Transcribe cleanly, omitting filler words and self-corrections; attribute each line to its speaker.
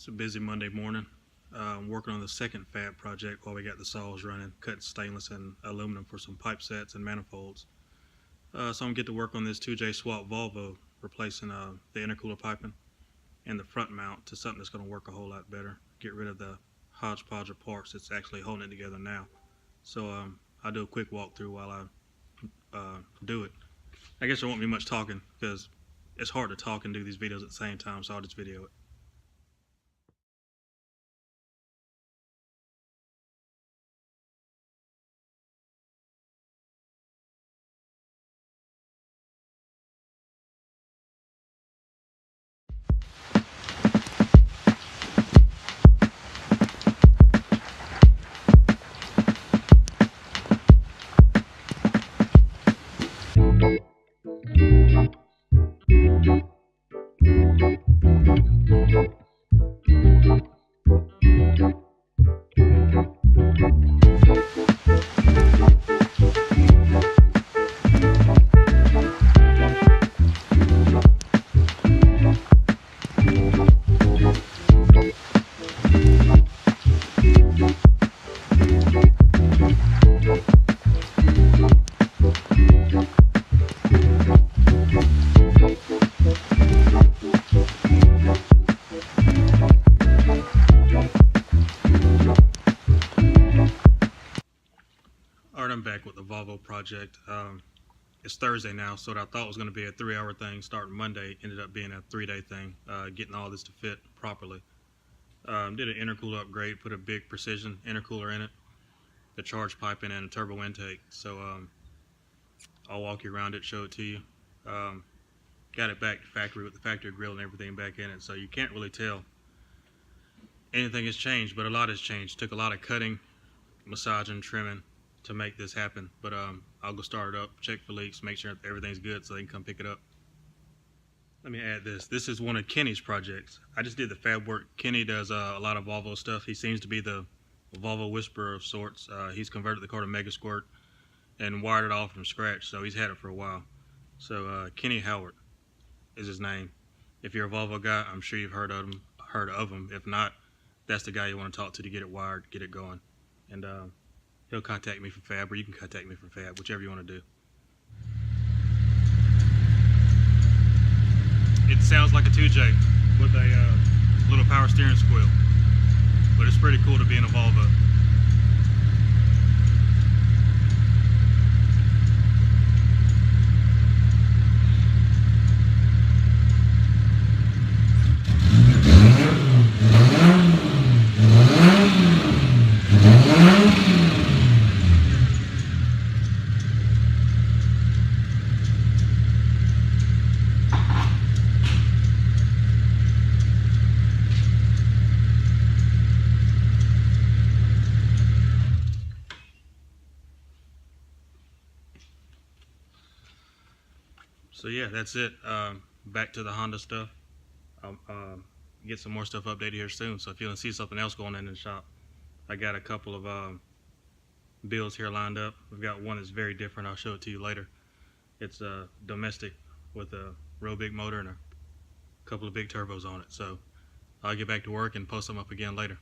Speaker 1: It's a busy Monday morning. I'm working on the second fab project while we got the saws running, cutting stainless and aluminum for some pipe sets and manifolds. So I'm gonna get to work on this 2JZ Volvo, replacing the intercooler piping and the front mount to something that's gonna work a whole lot better. Get rid of the hodgepodge of parts that's actually holding it together now. So I'll do a quick walkthrough while I do it. I guess there won't be much talking because it's hard to talk and do these videos at the same time, so I'll just video it. Alright, I'm back with the Volvo project. It's Thursday now, so what I thought was going to be a 3-hour thing starting Monday ended up being a 3-day thing, getting all this to fit properly. Did an intercooler upgrade, put a big precision intercooler in it, the charge piping and a turbo intake. So I'll walk you around it, show it to you. Got it back to factory with the factory grill and everything back in it, so you can't really tell anything has changed, but a lot has changed. Took a lot of cutting, massaging, trimming to make this happen, but I'll go start it up, check for leaks, make sure everything's good so they can come pick it up. Let me add this. This is one of Kenny's projects. I just did the fab work. Kenny does a lot of Volvo stuff. He seems to be the Volvo whisperer of sorts. He's converted the car to Mega Squirt and wired it all from scratch, so he's had it for a while. So Kenny Howard is his name. If you're a Volvo guy, I'm sure you've heard of him. If not, that's the guy you want to talk to get it wired, get it going. And he'll contact me from fab, or you can contact me from fab, whichever you want to do. It sounds like a 2J with a little power steering squeal, but it's pretty cool to be in a Volvo. So yeah, that's it. Back to the Honda stuff. I'll get some more stuff updated here soon. So if you want to see something else going on in the shop, I got a couple of builds here lined up. We've got one that's very different. I'll show it to you later. It's domestic with a real big motor and a couple of big turbos on it. So I'll get back to work and post them up again later.